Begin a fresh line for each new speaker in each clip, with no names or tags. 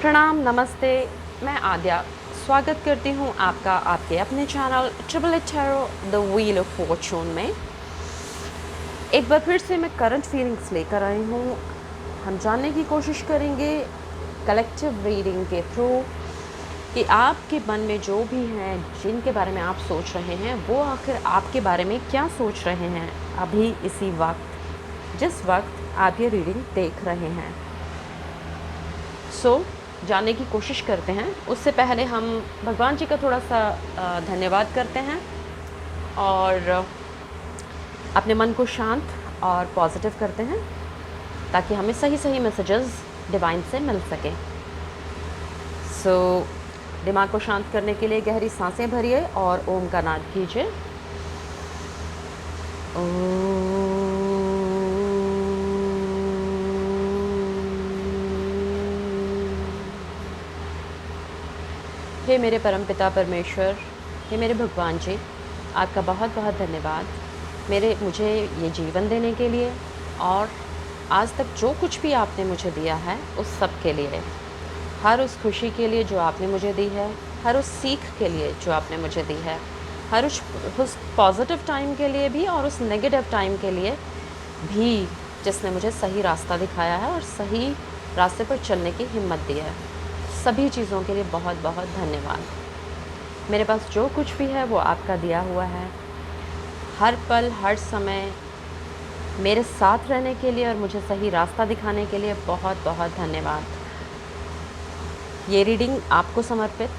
प्रणाम, नमस्ते। मैं आद्या स्वागत करती हूँ आपका आपके अपने channel triple eight tarot the wheel of fortune में। एक बार फिर से मैं करंट फीलिंग्स लेकर आई हूँ। हम जानने की कोशिश करेंगे कलेक्टिव रीडिंग के थ्रू कि आपके मन में जो भी हैं, जिनके बारे में आप सोच रहे हैं, वो आखिर आपके बारे में क्या सोच रहे हैं अभी इसी वक्त, जिस वक्त आप ये रीडिंग देख रहे हैं। जानने की कोशिश करते हैं। उससे पहले हम भगवान जी का थोड़ा सा धन्यवाद करते हैं और अपने मन को शांत और पॉजिटिव करते हैं ताकि हमें सही सही मैसेजेस डिवाइन से मिल सकें। दिमाग को शांत करने के लिए गहरी सांसें भरिए और ओम का नाद कीजिए। हे मेरे परमपिता परमेश्वर, हे मेरे भगवान जी, आपका बहुत बहुत धन्यवाद मुझे ये जीवन देने के लिए और आज तक जो कुछ भी आपने मुझे दिया है उस सब के लिए, हर उस खुशी के लिए जो आपने मुझे दी है, हर उस सीख के लिए जो आपने मुझे दी है, हर उस पॉजिटिव टाइम के लिए भी और उस नेगेटिव टाइम के लिए भी जिसने मुझे सही रास्ता दिखाया है और सही रास्ते पर चलने की हिम्मत दी है। सभी चीज़ों के लिए बहुत बहुत धन्यवाद। मेरे पास जो कुछ भी है वो आपका दिया हुआ है। हर पल हर समय मेरे साथ रहने के लिए और मुझे सही रास्ता दिखाने के लिए बहुत बहुत धन्यवाद। ये रीडिंग आपको समर्पित,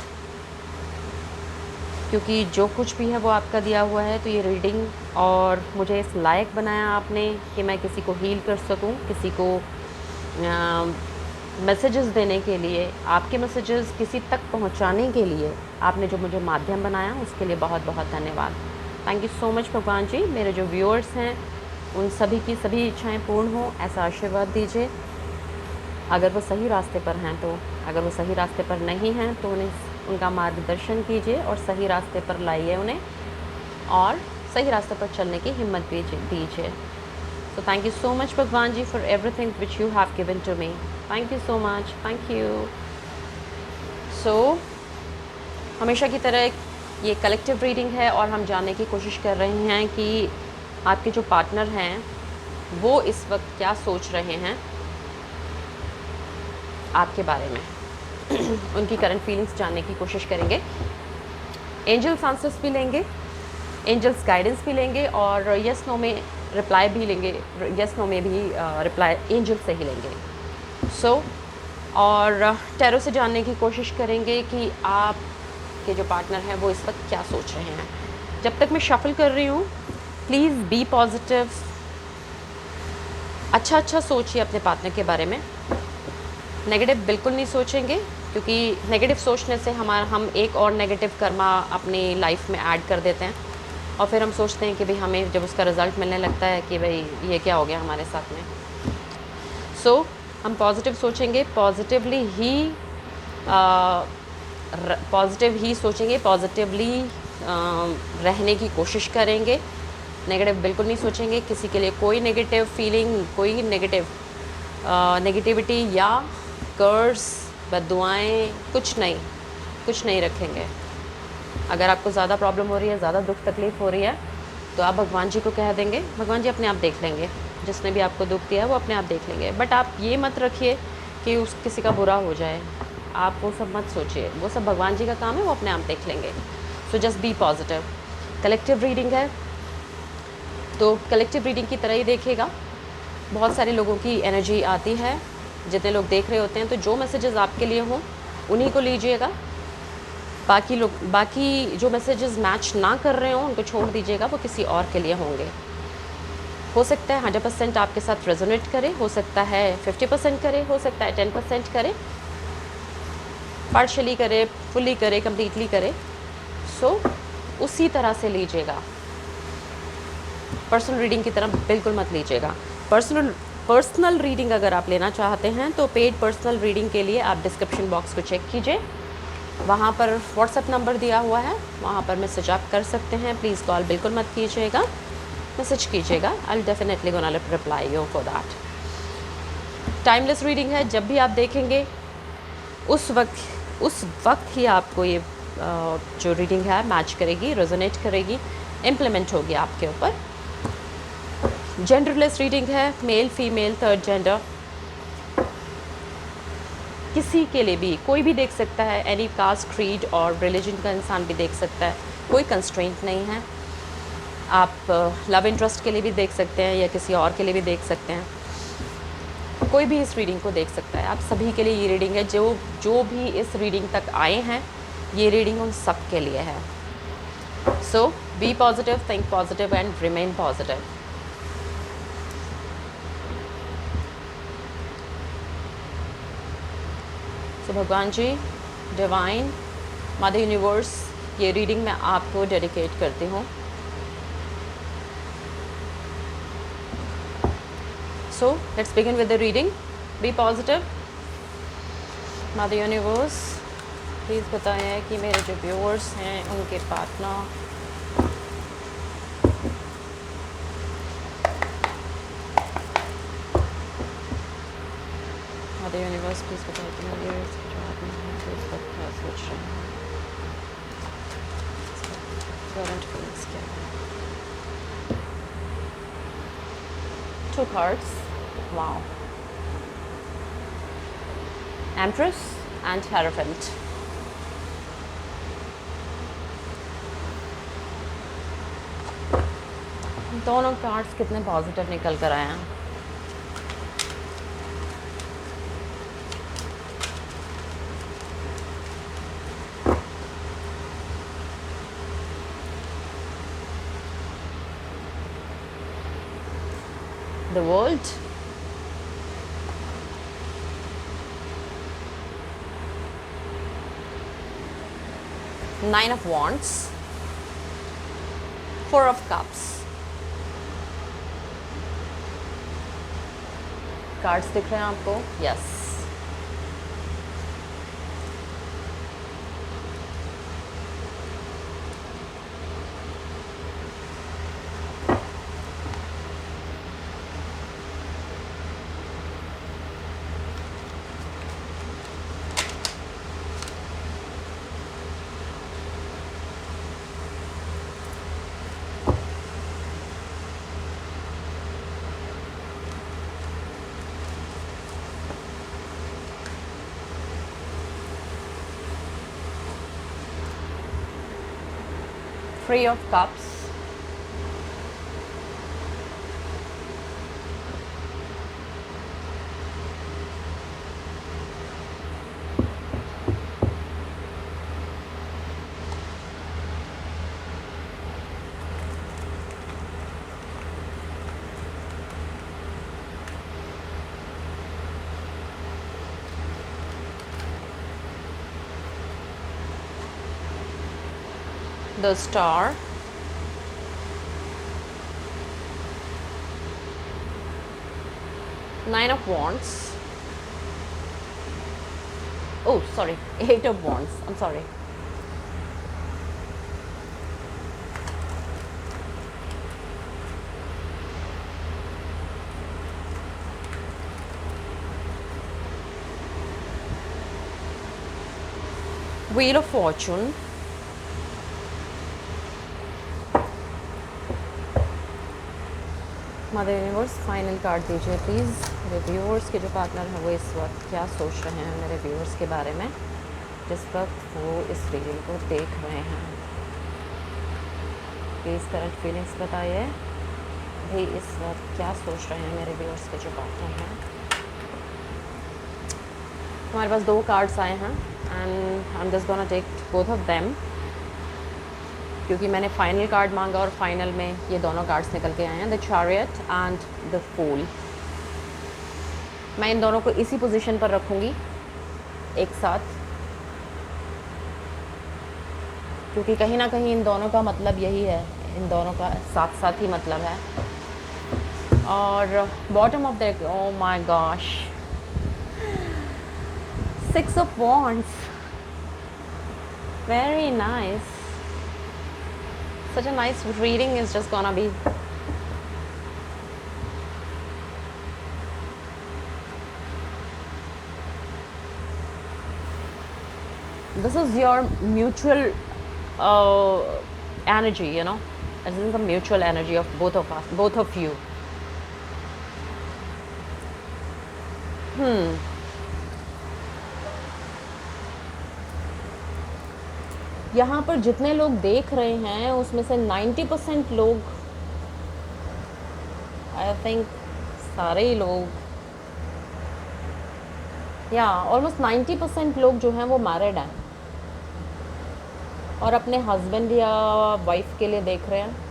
क्योंकि जो कुछ भी है वो आपका दिया हुआ है। तो ये रीडिंग और मुझे इस लायक बनाया आपने कि मैं किसी को हील कर सकूं, किसी को मैसेजेस देने के लिए, आपके मैसेजेस किसी तक पहुंचाने के लिए आपने जो मुझे माध्यम बनाया उसके लिए बहुत बहुत धन्यवाद। थैंक यू सो मच भगवान जी। मेरे जो व्यूअर्स हैं उन सभी की सभी इच्छाएं पूर्ण हो ऐसा आशीर्वाद दीजिए। अगर वो सही रास्ते पर हैं तो, अगर वो सही रास्ते पर नहीं हैं तो उनका मार्गदर्शन कीजिए और सही रास्ते पर लाइए उन्हें और सही रास्ते पर चलने की हिम्मत दीजिए। So thank you so much भगवान जी for everything which you have given to me. Thank you so much. Thank you. So हमेशा की तरह ये कलेक्टिव रीडिंग है और हम जानने की कोशिश कर रहे हैं कि आपके जो पार्टनर हैं वो इस वक्त क्या सोच रहे हैं आपके बारे में। उनकी करंट फीलिंग्स जानने की कोशिश करेंगे। एंजल्स आंसर्स भी लेंगे, एंजल्स गाइडेंस भी लेंगे और यस नो में रिप्लाई भी लेंगे। यस नो में भी रिप्लाई एंजल से ही लेंगे। और टैरो से जानने की कोशिश करेंगे कि आपके जो पार्टनर हैं वो इस वक्त क्या सोच रहे हैं। जब तक मैं शफल कर रही हूँ, प्लीज़ बी पॉजिटिव। अच्छा सोचिए अपने पार्टनर के बारे में। नेगेटिव बिल्कुल नहीं सोचेंगे, क्योंकि नेगेटिव सोचने से हम एक और नेगेटिव कर्मा अपनी लाइफ में ऐड कर देते हैं और फिर हम सोचते हैं कि भाई हमें जब उसका रिज़ल्ट मिलने लगता है कि भाई ये क्या हो गया हमारे साथ में। हम पॉजिटिव सोचेंगे, पॉजिटिव ही सोचेंगे, पॉजिटिवली रहने की कोशिश करेंगे। नेगेटिव बिल्कुल नहीं सोचेंगे। किसी के लिए कोई नेगेटिव फीलिंग, कोई नेगेटिविटी या कर्स, बद्दुआएँ कुछ नहीं रखेंगे। अगर आपको ज़्यादा प्रॉब्लम हो रही है, ज़्यादा दुख तकलीफ़ हो रही है, तो आप भगवान जी को कह देंगे, भगवान जी अपने आप देख लेंगे। जिसने भी आपको दुख दिया है वो अपने आप देख लेंगे। बट आप ये मत रखिए कि किसी का बुरा हो जाए, आप वो सब मत सोचिए। वो सब भगवान जी का काम है, वो अपने आप देख लेंगे। So just be positive. Collective reading है तो कलेक्टिव रीडिंग की तरह ही देखिएगा। बहुत सारे लोगों की एनर्जी आती है, जितने लोग देख रहे होते हैं, तो जो मैसेजेस आपके लिए हों उन्हीं को लीजिएगा। बाकी जो मैसेजेस मैच ना कर रहे हों उनको छोड़ दीजिएगा, वो किसी और के लिए होंगे। हो सकता है 100% आपके साथ रेजोनेट करे, हो सकता है 50% करे, हो सकता है 10% करे, पार्शली करे, फुली करे, कम्प्लीटली करे। उसी तरह से लीजिएगा। पर्सनल रीडिंग की तरह बिल्कुल मत लीजिएगा। पर्सनल रीडिंग अगर आप लेना चाहते हैं तो पेड पर्सनल रीडिंग के लिए आप डिस्क्रिप्शन बॉक्स को चेक कीजिए। वहाँ पर व्हाट्सएप नंबर दिया हुआ है, वहाँ पर मैसेज आप कर सकते हैं। प्लीज़ कॉल बिल्कुल मत कीजिएगा, मैसेज कीजिएगा। I will definitely gonna reply you for that. Timeless reading है। जब भी आप देखेंगे उस वक्त ही आपको ये जो रीडिंग है मैच करेगी, रेजोनेट करेगी, इम्प्लीमेंट होगी आपके ऊपर। जेंडरलेस रीडिंग है, मेल फीमेल थर्ड जेंडर किसी के लिए भी, कोई भी देख सकता है, एनी कास्ट क्रीड और रिलीजन का इंसान भी देख सकता है, कोई कंस्ट्रेंट नहीं है। आप लव इंटरेस्ट के लिए भी देख सकते हैं या किसी और के लिए भी देख सकते हैं, कोई भी इस रीडिंग को देख सकता है। आप सभी के लिए ये रीडिंग है, जो भी इस रीडिंग तक आए हैं, ये रीडिंग उन सब के लिए है। So be positive, think positive and remain positive. So भगवान जी, डिवाइन, मदर यूनिवर्स, ये रीडिंग मैं आपको डेडिकेट करती हूँ। So let's begin with the reading. Be positive. Mother universe, please बताएं कि मेरे जो व्यूअर्स हैं उनके पार्टनर मदर यूनिवर्स, प्लीज़ बताएं कि मेरे व्यूअर्स के जो पार्टनर हैं वो इस वक्त क्या सोच रहे हैं, करंट फीलिंग्स क्या है। 2 cards. Wow. Empress and Hierophant. दोनों कार्ड्स कितने पॉजिटिव निकल कर आए हैं। The World, Nine of Wands, 4 of Cups। Cards दिख रहे हैं आपको? Yes. Three of Cups, the Star, Nine of Wands, oh sorry, 8 of Wands, I'm sorry, Wheel of Fortune, mother universe final card दीजिए please. मेरे viewers के जो partner हैं वो इस वक्त क्या सोच रहे हैं मेरे व्यूअर्स के बारे में जिस वक्त वो इस रीडिंग को देख रहे हैं। प्लीज़ करंट फीलिंग्स बताइए भाई, इस वक्त क्या सोच रहे हैं मेरे व्यूअर्स के जो पार्टनर हैं। हमारे पास 2 कार्ड्स आए हैं and I am just gonna take both of them, क्योंकि मैंने फाइनल कार्ड मांगा और फाइनल में ये दोनों कार्ड्स निकल के आए हैं, the chariot and the fool. मैं इन दोनों को इसी पोजीशन पर रखूँगी एक साथ, क्योंकि कहीं ना कहीं इन दोनों का मतलब यही है, इन दोनों का साथ साथ ही मतलब है। और bottom of the, oh my gosh, 6 of Wands, very nice, such a nice reading is just gonna be. This is your mutual energy, you know. This is the mutual energy of both of us, both of you. यहाँ पर जितने लोग देख रहे हैं उसमें से 90% लोग, आई थिंक सारे ही लोग, या ऑलमोस्ट 90% लोग जो हैं वो मैरिड हैं और अपने हस्बैंड या वाइफ के लिए देख रहे हैं।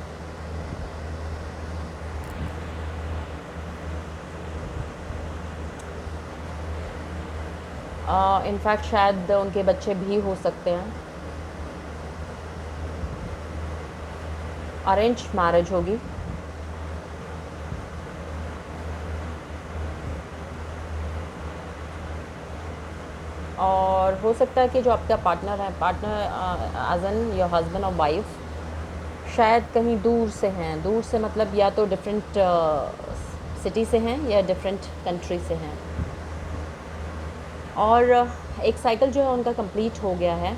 इनफैक्ट शायद उनके बच्चे भी हो सकते हैं। अरेंज मैरिज होगी। और हो सकता है कि जो आपका पार्टनर है, partner as an your husband और वाइफ, शायद कहीं दूर से हैं। दूर से मतलब या तो डिफरेंट सिटी से हैं या डिफरेंट कंट्री से हैं। और एक साइकिल जो है उनका कंप्लीट हो गया है।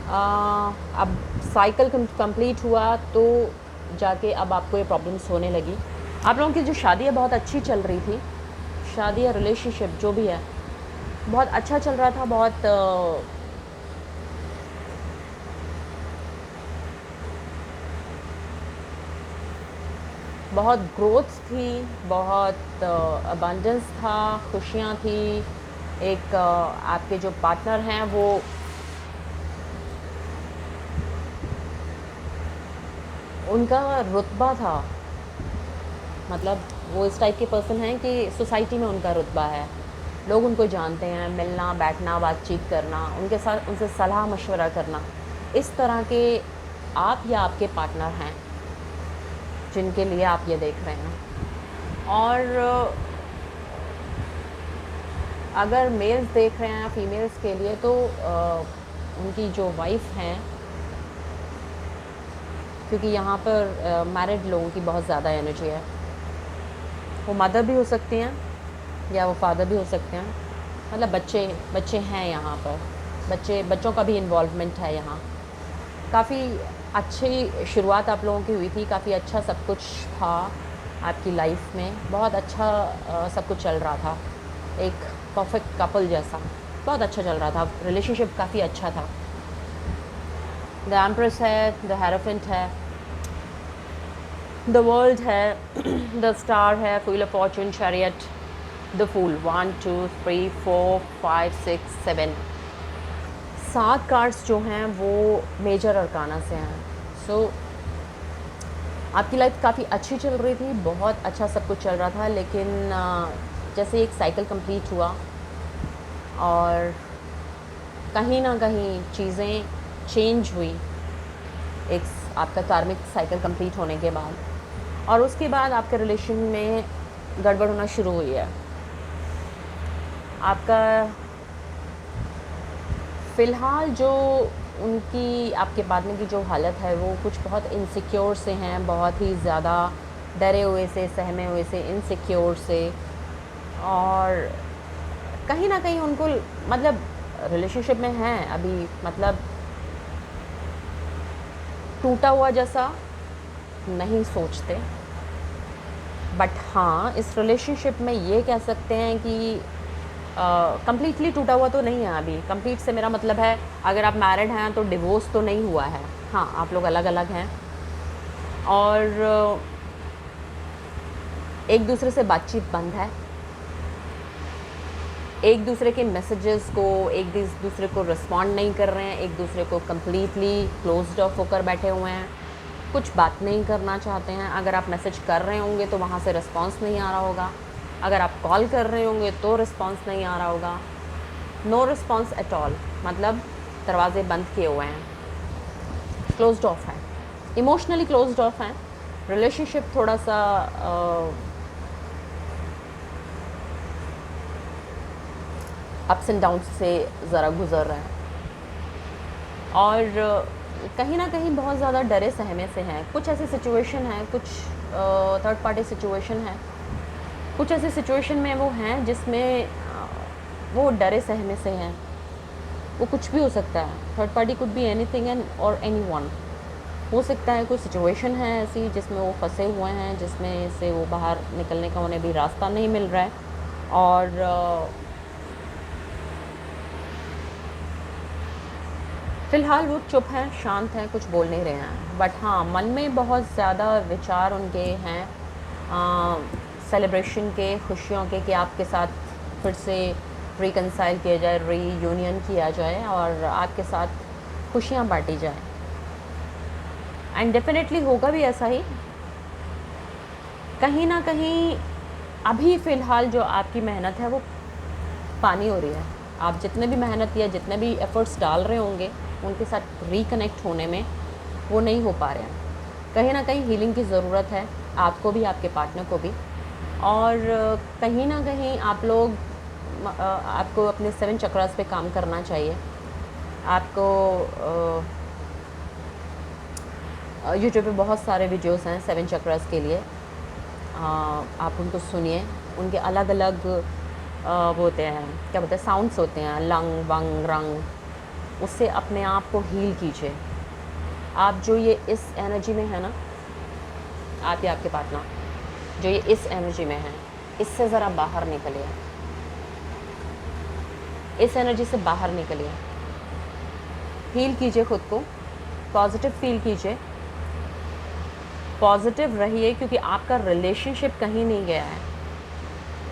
अब साइकिल कंप्लीट हुआ तो जाके अब आपको ये प्रॉब्लम्स होने लगी। आप लोगों की जो शादी है बहुत अच्छी चल रही थी, शादी या रिलेशनशिप जो भी है बहुत अच्छा चल रहा था, बहुत ग्रोथ थी, बहुत अबंडेंस था, खुशियाँ थी। एक आपके जो पार्टनर हैं वो उनका रुतबा था, मतलब वो इस टाइप के पर्सन हैं कि सोसाइटी में उनका रुतबा है, लोग उनको जानते हैं। मिलना बैठना बातचीत करना, उनके साथ उनसे सलाह मशवरा करना, इस तरह के आप या आपके पार्टनर हैं जिनके लिए आप ये देख रहे हैं। और अगर मेल्स देख रहे हैं फीमेल्स के लिए तो उनकी जो वाइफ हैं, क्योंकि यहाँ पर मैरिड लोगों की बहुत ज़्यादा एनर्जी है। वो मदर भी हो सकती हैं या वो फादर भी हो सकते हैं, मतलब बच्चे हैं यहाँ पर, बच्चों का भी इन्वॉल्वमेंट है यहाँ। काफ़ी अच्छी शुरुआत आप लोगों की हुई थी, काफ़ी अच्छा सब कुछ था आपकी लाइफ में, बहुत अच्छा सब कुछ चल रहा था, एक परफेक्ट कपल जैसा बहुत अच्छा चल रहा था, रिलेशनशिप काफ़ी अच्छा था। द एम्प्रेस है, द हेरोफेंट है, द वर्ल्ड है, द स्टार है, wheel of fortune, chariot, the fool. 1 2 3 4 5 6 7 7 cards जो हैं वो मेजर अरकाना से हैं। सो आपकी लाइफ काफ़ी अच्छी चल रही थी, बहुत अच्छा सब कुछ चल रहा था, लेकिन जैसे एक साइकिल कंप्लीट हुआ और कहीं ना कहीं चीज़ें चेंज हुई, एक आपका कार्मिक साइकिल कंप्लीट होने के बाद, और उसके बाद आपके रिलेशन में गड़बड़ होना शुरू हुई है। आपका फ़िलहाल जो उनकी आपके पार्टनर की जो हालत है वो कुछ बहुत इनसिक्योर से हैं, बहुत ही ज़्यादा डरे हुए से, सहमे हुए से, इनसिक्योर से, और कहीं ना कहीं उनको मतलब रिलेशनशिप में हैं अभी, मतलब टूटा हुआ जैसा नहीं सोचते। बट हाँ, इस रिलेशनशिप में ये कह सकते हैं कि कम्प्लीटली टूटा हुआ तो नहीं है अभी। कंप्लीट से मेरा मतलब है अगर आप मैरिड हैं तो डिवोर्स तो नहीं हुआ है, हाँ आप लोग अलग अलग हैं और एक दूसरे से बातचीत बंद है, एक दूसरे के मैसेजेस को एक दूसरे को रिस्पॉन्ड नहीं कर रहे हैं, एक दूसरे को कम्प्लीटली क्लोज्ड ऑफ होकर बैठे हुए हैं, कुछ बात नहीं करना चाहते हैं। अगर आप मैसेज कर रहे होंगे तो वहाँ से रिस्पॉन्स नहीं आ रहा होगा, अगर आप कॉल कर रहे होंगे तो रिस्पॉन्स नहीं आ रहा होगा। नो रिस्पॉन्स एट ऑल, मतलब दरवाजे बंद किए हुए हैं, क्लोज्ड ऑफ हैं, इमोशनली क्लोज्ड ऑफ हैं। रिलेशनशिप थोड़ा सा अप्स एंड डाउन से ज़रा गुज़र रहे हैं और कहीं ना कहीं बहुत ज़्यादा डरे सहमे से हैं। कुछ ऐसी सिचुएशन है, कुछ थर्ड पार्टी सिचुएशन है, कुछ ऐसी सिचुएशन में वो हैं जिसमें वो डरे सहमे से हैं। वो कुछ भी हो सकता है, third party could be anything and और एनीवन। हो सकता है कोई सिचुएशन है ऐसी जिसमें वो फंसे हुए हैं, जिसमें से वो बाहर निकलने का उन्हें भी रास्ता नहीं मिल रहा है, और फ़िलहाल वो चुप हैं, शांत हैं, कुछ बोल नहीं रहे हैं। बट हाँ, मन में बहुत ज़्यादा विचार उनके हैं सेलिब्रेशन के, खुशियों के, कि आपके साथ फिर से रिकनसाइल किया जाए, रीयूनियन किया जाए और आपके साथ खुशियाँ बांटी जाए। एंड डेफिनेटली होगा भी ऐसा ही। कहीं ना कहीं अभी फ़िलहाल जो आपकी मेहनत है वो पानी हो रही है। आप जितने भी मेहनत या जितने भी एफ़र्ट्स डाल रहे होंगे उनके साथ रिकनेक्ट होने में, वो नहीं हो पा रहे हैं। कहीं ना कहीं हीलिंग की ज़रूरत है, आपको भी, आपके पार्टनर को भी। और कहीं ना कहीं आप लोग आपको अपने 7 चक्रास पे काम करना चाहिए। आपको यूट्यूब पे बहुत सारे वीडियोस हैं 7 चक्रास के लिए, आप उनको सुनिए। उनके अलग अलग वो होते हैं, क्या बोलते हैं, साउंड्स होते हैं, लंग, वंग, रंग। उससे अपने आप को हील कीजिए। आप जो ये इस एनर्जी में है ना, आप या आपके पार्टनर जो ये इस एनर्जी में है, इससे ज़रा बाहर निकलिए, इस एनर्जी से बाहर निकलिए, हील कीजिए खुद को, पॉजिटिव फील कीजिए, पॉजिटिव रहिए, क्योंकि आपका रिलेशनशिप कहीं नहीं गया है।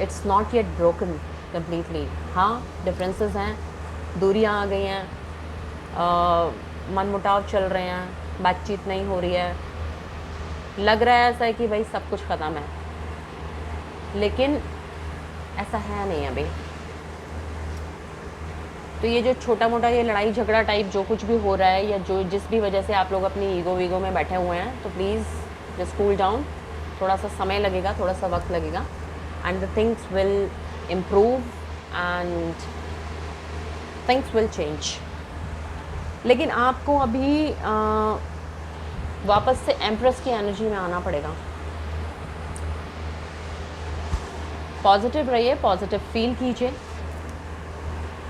It's not yet broken completely. हाँ, डिफरेंसेस हैं, दूरियां आ गई हैं, मनमुटाव चल रहे हैं, बातचीत नहीं हो रही है, लग रहा है ऐसा है कि भाई सब कुछ ख़त्म है, लेकिन ऐसा है नहीं अभी। तो ये जो छोटा मोटा ये लड़ाई झगड़ा टाइप जो कुछ भी हो रहा है, या जो जिस भी वजह से आप लोग अपनी ईगो वीगो में बैठे हुए हैं, तो प्लीज़ जस्ट कूल डाउन। थोड़ा सा समय लगेगा, थोड़ा सा वक्त लगेगा, and the things will improve and things will change. लेकिन आपको अभी वापस से एम्प्रेस की एनर्जी में आना पड़ेगा। पॉजिटिव रहिए, पॉजिटिव फील कीजिए,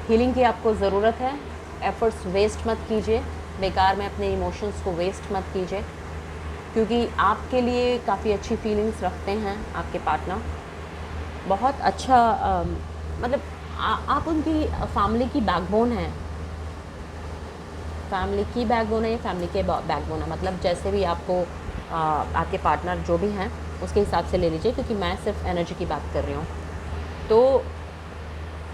हीलिंग की आपको ज़रूरत है। एफ़र्ट्स वेस्ट मत कीजिए, बेकार में अपने इमोशंस को वेस्ट मत कीजिए, क्योंकि आपके लिए काफ़ी अच्छी फीलिंग्स रखते हैं आपके पार्टनर। बहुत अच्छा मतलब आप उनकी फैमिली की बैकबोन हैं, फैमिली की बैकबोन है, फैमिली के बैकबोन है। मतलब जैसे भी आपको आपके पार्टनर जो भी हैं उसके हिसाब से ले लीजिए, क्योंकि मैं सिर्फ एनर्जी की बात कर रही हूँ। तो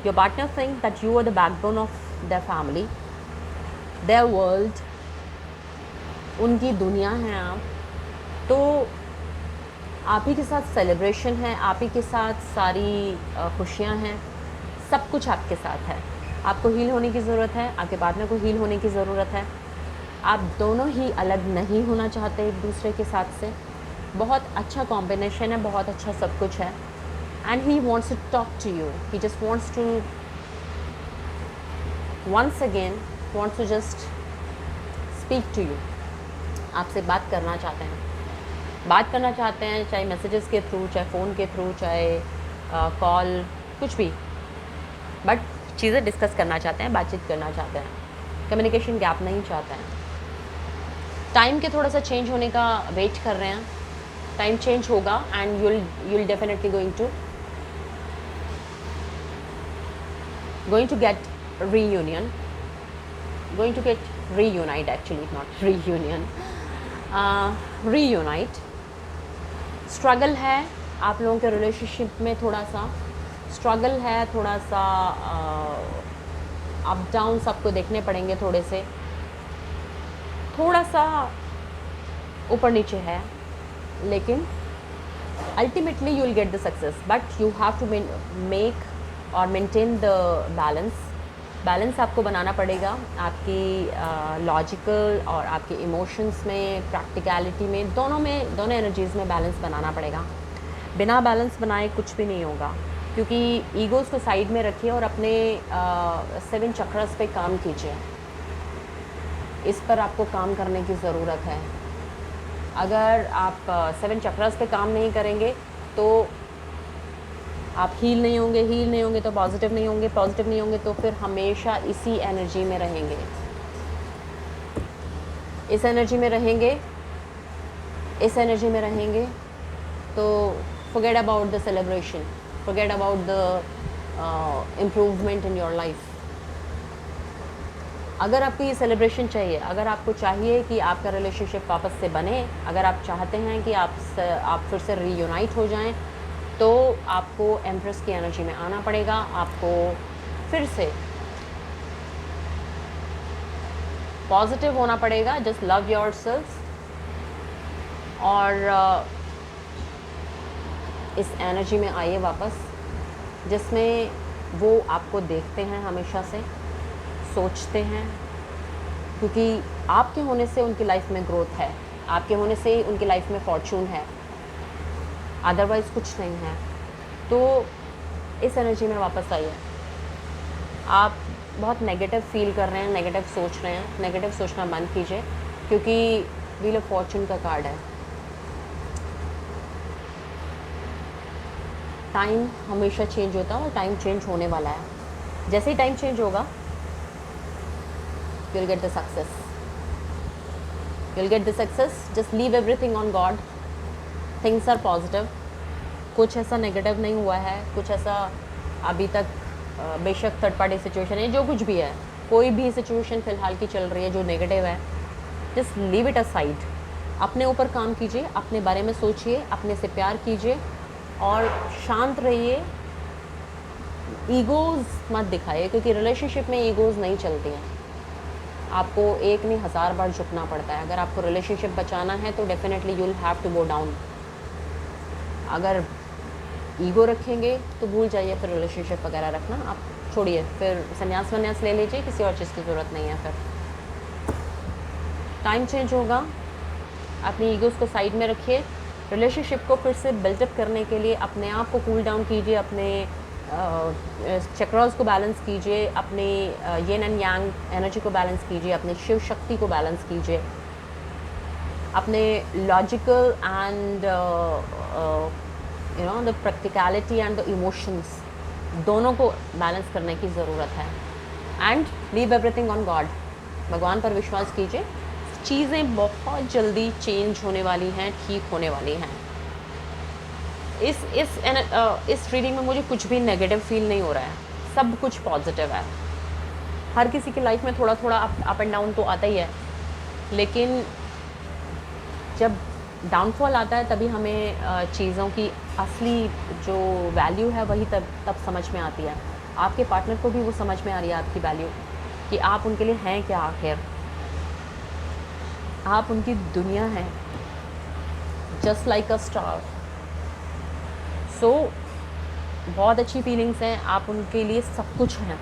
your partner think that you are the backbone of their family, their world, उनकी दुनिया है आप। तो आप ही के साथ सेलिब्रेशन है, आप ही के साथ सारी खुशियाँ हैं, सब कुछ आपके साथ है। आपको हील होने की ज़रूरत है, आपके पार्टनर को हील होने की ज़रूरत है। आप दोनों ही अलग नहीं होना चाहते एक दूसरे के साथ से। बहुत अच्छा कॉम्बिनेशन है, बहुत अच्छा सब कुछ है। And he wants to talk to you, he just wants to once again wants to just speak to you. आपसे बात करना चाहते हैं, बात करना चाहते हैं, चाहे मैसेजेस के थ्रू, चाहे फ़ोन के थ्रू, चाहे कॉल, कुछ भी, बट चीज़ें डिस्कस करना चाहते हैं, बातचीत करना चाहते हैं, कम्युनिकेशन गैप नहीं चाहते हैं। टाइम के थोड़ा सा चेंज होने का वेट कर रहे हैं, टाइम चेंज होगा and you'll definitely going to get reunion, going to get reunite, actually not reunion, reunite। Struggle है आप लोगों के रिलेशनशिप में, थोड़ा सा स्ट्रगल है, थोड़ा सा अप डाउन सबको देखने पड़ेंगे, थोड़ा सा ऊपर नीचे है, लेकिन ultimately you will get the success. But you have to make और मेंटेन द बैलेंस आपको बनाना पड़ेगा, आपकी लॉजिकल और आपके इमोशंस में, प्रैक्टिकलिटी में, दोनों एनर्जीज़ में बैलेंस बनाना पड़ेगा। बिना बैलेंस बनाए कुछ भी नहीं होगा, क्योंकि ईगोज़ को साइड में रखिए और अपने 7 चक्रास पे काम कीजिए। इस पर आपको काम करने की ज़रूरत है। अगर आप 7 चक्रास पे काम नहीं करेंगे तो आप हील नहीं होंगे तो पॉजिटिव नहीं होंगे, पॉजिटिव नहीं होंगे तो फिर हमेशा इसी एनर्जी में रहेंगे। इस एनर्जी में रहेंगे, इस एनर्जी में रहेंगे तो forget about the celebration, forget about the improvement in your life। अगर आपको ये सेलिब्रेशन चाहिए, अगर आपको चाहिए कि आपका रिलेशनशिप वापस से बने, अगर आप चाहते हैं कि आप फिर से रीयूनाइट हो जाएं, तो आपको एम्प्रेस की एनर्जी में आना पड़ेगा। आपको फिर से पॉजिटिव होना पड़ेगा। जस्ट लव योरसेल्फ और इस एनर्जी में आइए वापस, जिसमें वो आपको देखते हैं, हमेशा से सोचते हैं, क्योंकि आपके होने से उनकी लाइफ में ग्रोथ है, आपके होने से उनकी लाइफ में फॉर्चून है, अदरवाइज़ कुछ नहीं है। तो इस एनर्जी में वापस आइए। आप बहुत नेगेटिव फील कर रहे हैं, नेगेटिव सोच रहे हैं, नेगेटिव सोचना बंद कीजिए, क्योंकि व्हील ऑफ फॉर्चून का कार्ड है। टाइम हमेशा चेंज होता है और टाइम चेंज होने वाला है। जैसे ही टाइम चेंज होगा, you'll get the success, you'll get the success। just leave everything on God, things are positive। कुछ ऐसा नेगेटिव नहीं हुआ है, कुछ ऐसा अभी तक बेशक थर्ड पार्टी सिचुएशन है, जो कुछ भी है, कोई भी सिचुएशन फ़िलहाल की चल रही है जो नेगेटिव है, जस्ट लीव इट असाइड। अपने ऊपर काम कीजिए, अपने बारे में सोचिए, अपने से प्यार कीजिए और शांत रहिए। ईगोज़ मत दिखाइए, क्योंकि रिलेशनशिप में ईगोज़ नहीं चलती हैं। आपको एक नहीं 1000 बार झुकना पड़ता है। अगर आपको रिलेशनशिप बचाना है तो definitely you will have to go down. अगर ईगो रखेंगे तो भूल जाइए, फिर रिलेशनशिप वगैरह रखना आप छोड़िए, फिर संन्यास वन्यास ले लीजिए, किसी और चीज़ की ज़रूरत नहीं है। फिर टाइम चेंज होगा, अपनी ईगोज़ को साइड में रखिए। रिलेशनशिप को फिर से बिल्टअप करने के लिए अपने आप को कूल डाउन कीजिए, अपने चक्रास को बैलेंस कीजिए, अपने येन एंड यांग एनर्जी को बैलेंस कीजिए, अपने शिव शक्ति को बैलेंस कीजिए, अपने logical and the practicality and the emotions दोनों को बैलेंस करने की ज़रूरत है। And leave everything on God. भगवान पर विश्वास कीजिए, चीज़ें बहुत जल्दी चेंज होने वाली हैं, ठीक होने वाली हैं। इस रीडिंग में मुझे कुछ भी नेगेटिव फील नहीं हो रहा है, सब कुछ पॉजिटिव है। हर किसी की लाइफ में थोड़ा थोड़ा अप एंड डाउन तो आता ही है, लेकिन जब डाउनफॉल आता है तभी हमें चीज़ों की असली जो वैल्यू है वही तब समझ में आती है। आपके पार्टनर को भी वो समझ में आ रही है आपकी वैल्यू, कि आप उनके लिए हैं क्या, आखिर आप उनकी दुनिया हैं, जस्ट लाइक अ स्टार। सो बहुत अच्छी फीलिंग्स हैं, आप उनके लिए सब कुछ हैं।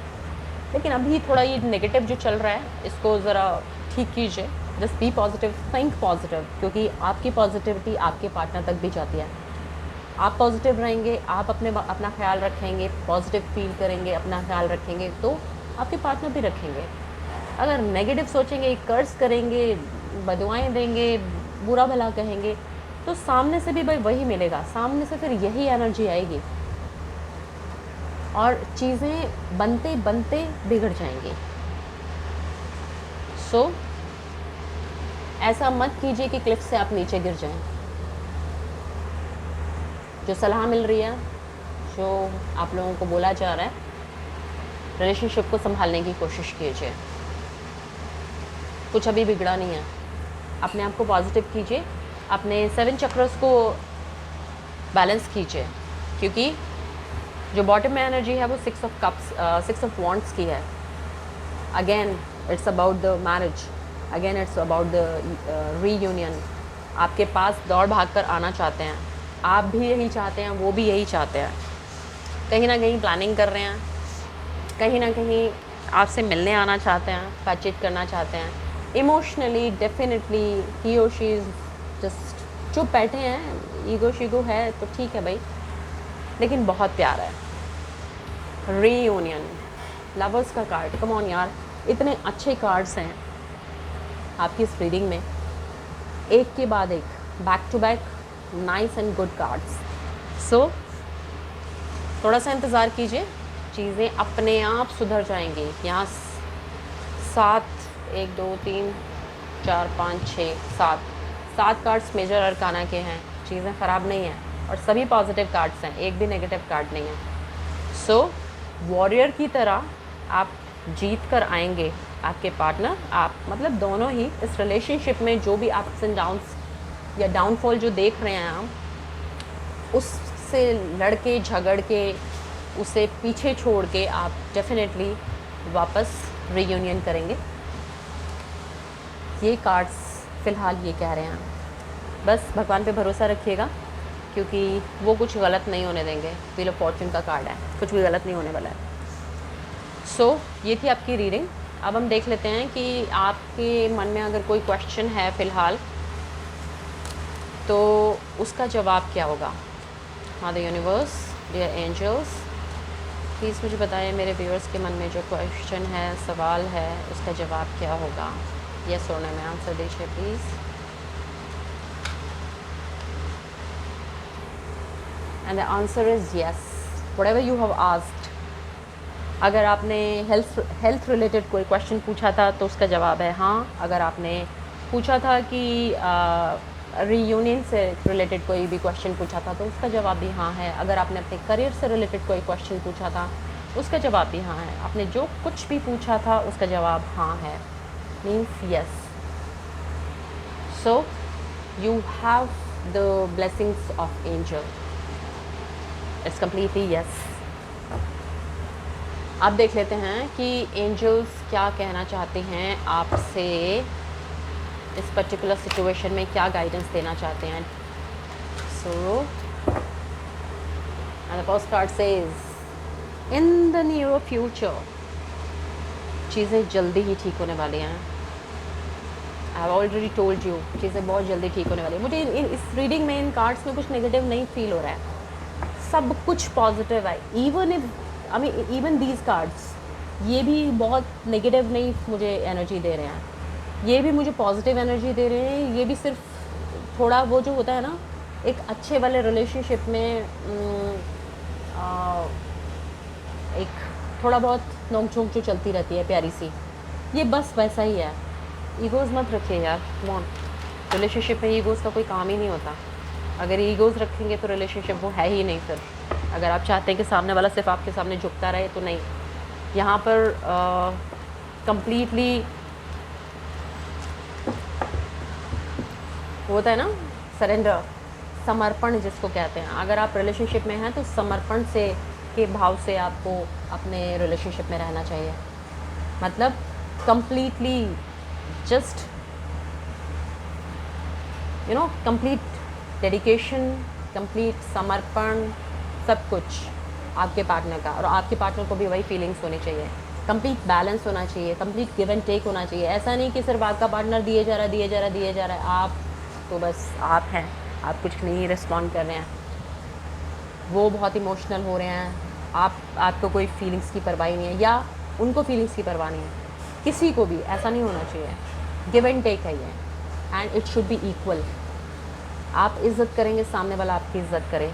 लेकिन अभी थोड़ा ये नेगेटिव जो चल रहा है, इसको ज़रा ठीक कीजिए। Just be positive, think positive, क्योंकि आपकी पॉजिटिविटी आपके पार्टनर तक भी जाती है। आप पॉजिटिव रहेंगे, आप अपना ख्याल रखेंगे, पॉजिटिव फील करेंगे, अपना ख्याल रखेंगे, तो आपके पार्टनर भी रखेंगे। अगर नेगेटिव सोचेंगे, कर्ज करेंगे, बदुआएं देंगे, बुरा भला कहेंगे, तो सामने से भी भाई वही मिलेगा, सामने से फिर यही एनर्जी आएगी और चीज़ें बनते बनते बिगड़ जाएंगी। सो ऐसा मत कीजिए कि क्लिफ से आप नीचे गिर जाएं। जो सलाह मिल रही है, जो आप लोगों को बोला जा रहा है, रिलेशनशिप को संभालने की कोशिश कीजिए। कुछ अभी बिगड़ा नहीं है। अपने आप को पॉजिटिव कीजिए, अपने 7 चक्रस को बैलेंस कीजिए, क्योंकि जो बॉटम में एनर्जी है वो 6 ऑफ कप्स, 6 ऑफ वॉन्ड्स की है। Again it's about the marriage, again it's about the reunion. आपके पास दौड़ भाग कर आना चाहते हैं, आप भी यही चाहते हैं, वो भी यही चाहते हैं। कहीं ना कहीं प्लानिंग कर रहे हैं, कहीं ना कहीं आपसे मिलने आना चाहते हैं, बातचीत करना चाहते हैं। इमोशनली डेफिनेटली ही और शी इज़ जस्ट चुप बैठे हैं, ईगो शीगो है तो ठीक है भाई, लेकिन बहुत प्यार है। रीयूनियन, लवर्स का कार्ड, कम ऑन यार, इतने अच्छे कार्ड्स हैं आपकी इस रीडिंग में, एक के बाद एक, back to back, nice and good cards. So थोड़ा सा इंतज़ार कीजिए, चीज़ें अपने आप सुधर जाएंगी। यहाँ 7, 1 2 3 4 5 6 7 कार्ड्स मेजर अरकाना के हैं। चीज़ें ख़राब नहीं हैं और सभी पॉजिटिव कार्ड्स हैं, एक भी नेगेटिव कार्ड नहीं है। सो वॉरियर की तरह आप जीत कर आएंगे। आपके पार्टनर, आप मतलब दोनों ही इस रिलेशनशिप में जो भी अप्स एंड डाउन्स या डाउनफॉल जो देख रहे हैं हम, उससे लड़के झगड़ के उसे पीछे छोड़ के आप डेफिनेटली वापस रीयूनियन करेंगे। ये कार्ड्स फ़िलहाल ये कह रहे हैं। बस भगवान पे भरोसा रखिएगा, क्योंकि वो कुछ गलत नहीं होने देंगे। व्हील ऑफ फॉर्चून का कार्ड है, कुछ भी गलत नहीं होने वाला है। सो ये थी आपकी रीडिंग। अब हम देख लेते हैं कि आपके मन में अगर कोई क्वेश्चन है फ़िलहाल, तो उसका जवाब क्या होगा। Mother universe, dear angels, please मुझे बताएं मेरे व्यूअर्स के मन में जो क्वेश्चन है, सवाल है, उसका जवाब क्या होगा। यस और नो में आंसर दीजिए please. And the answer is yes, whatever you have asked. अगर आपने हेल्थ रिलेटेड कोई क्वेश्चन पूछा था तो उसका जवाब है हाँ। अगर आपने पूछा था कि रीयूनियन से रिलेटेड कोई भी क्वेश्चन पूछा था तो उसका जवाब भी हाँ है। अगर आपने अपने करियर से रिलेटेड कोई क्वेश्चन पूछा था उसका जवाब भी हाँ है। आपने जो कुछ भी पूछा था उसका जवाब हाँ है, means yes. So you have the blessings of angel, it's completely yes. अब देख लेते हैं कि एंजल्स क्या कहना चाहते हैं आपसे, इस पर्टिकुलर सिचुएशन में क्या गाइडेंस देना चाहते हैं। So and the first card says in the near future, चीज़ें जल्दी ही ठीक होने वाली हैं। I have already told you, चीज़ें बहुत जल्दी ठीक होने वाली है। मुझे इस रीडिंग में, इन कार्ड्स में कुछ नेगेटिव नहीं फील हो रहा है, सब कुछ पॉजिटिव है। इवन दीज कार्ड्स, ये भी बहुत नेगेटिव नहीं मुझे एनर्जी दे रहे हैं, ये भी मुझे पॉजिटिव एनर्जी दे रहे हैं। ये भी सिर्फ थोड़ा वो जो होता है ना एक अच्छे वाले रिलेशनशिप में, एक थोड़ा बहुत नोक-झोंक जो चलती रहती है प्यारी सी, ये बस वैसा ही है। ईगोज़ मत रखिए यार, कम। रिलेशनशिप में ईगोज़ का कोई काम ही नहीं होता। अगर ईगोज़ रखेंगे तो रिलेशनशिप वो है ही नहीं फिर। अगर आप चाहते हैं कि सामने वाला सिर्फ आपके सामने झुकता रहे तो नहीं। यहाँ पर कंप्लीटली होता है ना सरेंडर, समर्पण जिसको कहते हैं। अगर आप रिलेशनशिप में हैं तो समर्पण से के भाव से आपको अपने रिलेशनशिप में रहना चाहिए। मतलब completely just complete dedication, complete समर्पण, सब कुछ आपके पार्टनर का, और आपके पार्टनर को भी वही फीलिंग्स होनी चाहिए। कंप्लीट बैलेंस होना चाहिए, कंप्लीट गिव एंड टेक होना चाहिए। ऐसा नहीं कि सिर्फ आपका पार्टनर दिए जा रहा है, आप तो बस आप हैं, आप कुछ नहीं रिस्पॉन्ड कर रहे हैं, वो बहुत इमोशनल हो रहे हैं, आपको कोई फीलिंग्स की परवाह नहीं है, या उनको फीलिंग्स की परवाह नहीं है। किसी को भी ऐसा नहीं होना चाहिए। गिव एंड टेक है ये, and it should be equal. आप इज़्ज़त करेंगे, सामने वाला आपकी इज़्ज़त करे,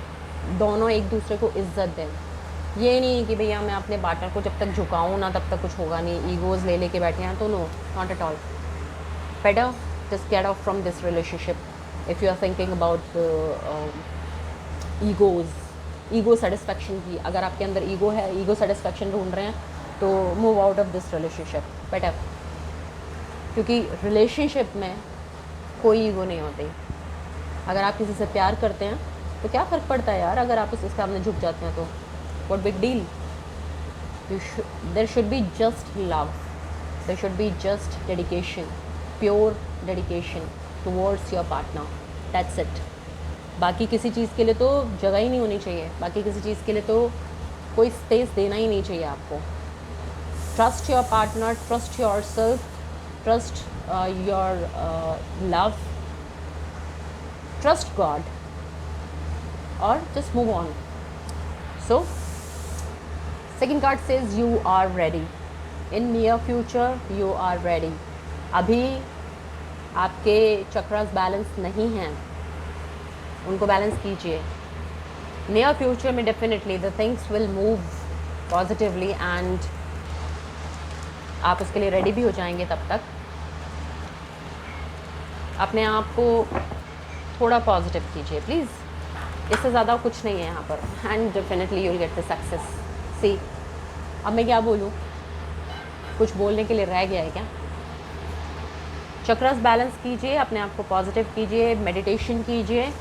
दोनों एक दूसरे को इज़्ज़त दें। ये नहीं कि भैया मैं अपने पार्टनर को जब तक झुकाऊँ ना तब तक कुछ होगा नहीं, ईगोज़ ले बैठे हैं, तो no, not at all. Better just get out from this relationship if you are thinking about ego satisfaction की। अगर आपके अंदर ईगो है, ईगो सेटिस्फेक्शन ढूंढ रहे हैं, तो move out of this relationship better. क्योंकि रिलेशनशिप में कोई ईगो नहीं होती। अगर आप किसी से प्यार करते हैं तो क्या फ़र्क पड़ता है यार अगर आप उसके सामने झुक जाते हैं तो, what big deal. There should be just love, there should be just dedication, pure dedication towards your partner, that's it. बाकी किसी चीज़ के लिए तो जगह ही नहीं होनी चाहिए, बाकी किसी चीज़ के लिए तो कोई स्पेस देना ही नहीं चाहिए आपको। Trust your partner, trust your self, trust your love, trust God, और just move on. So second card says you are ready. In near future you are ready. अभी आपके चक्रास बैलेंस नहीं हैं, उनको बैलेंस कीजिए। नियर फ्यूचर में definitely the things will move positively and आप उसके लिए रेडी भी हो जाएंगे। तब तक अपने आप को थोड़ा पॉजिटिव कीजिए प्लीज़, इससे ज़्यादा कुछ नहीं है यहाँ पर, and definitely you will get the success. See, अब मैं क्या बोलूँ, कुछ बोलने के लिए रह गया है क्या? चक्रस बैलेंस कीजिए, अपने आप को पॉजिटिव कीजिए, मेडिटेशन कीजिए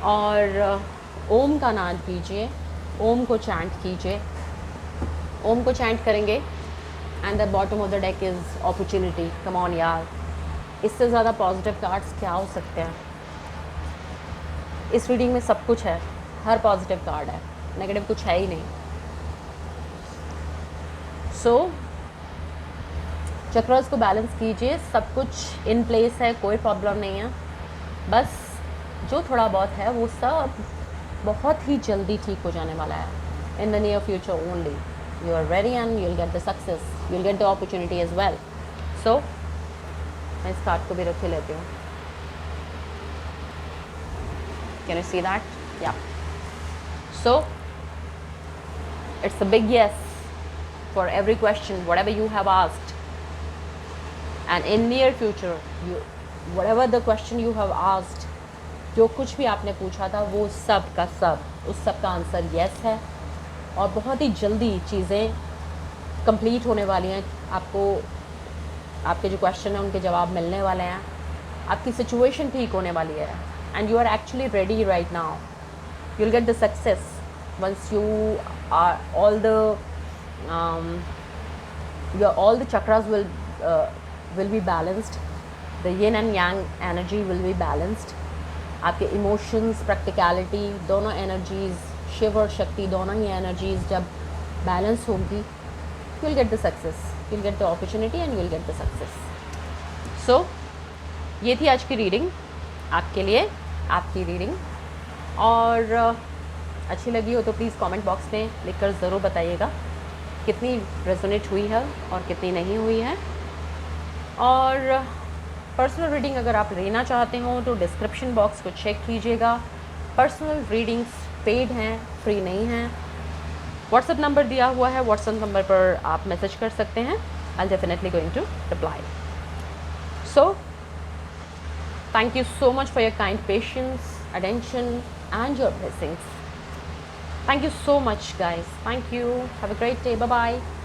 और ओम का नाद कीजिए, ओम को चैंट कीजिए। ओम को चैंट करेंगे and the bottom of the deck is opportunity. Come on यार, इससे ज़्यादा पॉजिटिव कार्ड्स क्या हो सकते हैं? इस रीडिंग में सब कुछ है, हर पॉजिटिव कार्ड है, नेगेटिव कुछ है ही नहीं। सो चक्रस को बैलेंस कीजिए, सब कुछ इन प्लेस है, कोई प्रॉब्लम नहीं है। बस जो थोड़ा बहुत है वो सब बहुत ही जल्दी ठीक हो जाने वाला है। In the near future only you are ready and you will get the success, you will get the opportunity as well. So मैं इस कार्ड को भी रख लेती हूँ। Can you see that? Yeah, so it's a big yes for every question whatever you have asked, and in near future you whatever the question you have asked, जो कुछ भी आपने पूछा था वो सब का सब, उस सब का आंसर yes है और बहुत ही जल्दी चीज़ें कंप्लीट होने वाली हैं। आपको आपके जो क्वेश्चन हैं उनके जवाब मिलने वाले हैं, आपकी सिचुएशन ठीक होने वाली है and you are actually ready right now. You will get the success once you are all the chakras will be balanced, the yin and yang energy will be balanced। आपके इमोशंस, प्रैक्टिकलिटी, दोनों energies, Shiv और शक्ति दोनों ही energies जब balance होंगी, you will get the success, you will get the opportunity and you will get the success. So ये थी आज की रीडिंग आपके लिए, आपकी रीडिंग। और अच्छी लगी हो तो प्लीज़ कमेंट बॉक्स में लिखकर ज़रूर बताइएगा कितनी रेजोनेट हुई है और कितनी नहीं हुई है। और पर्सनल रीडिंग अगर आप लेना चाहते हो तो डिस्क्रिप्शन बॉक्स को चेक कीजिएगा। पर्सनल रीडिंग्स पेड हैं, फ्री नहीं हैं। व्हाट्सएप नंबर दिया हुआ है, व्हाट्सएप नंबर पर आप मैसेज कर सकते हैं। I am definitely going to reply. So thank you so much for your kind patience, attention and your blessings. Thank you so much guys. Thank you. Have a great day. Bye bye.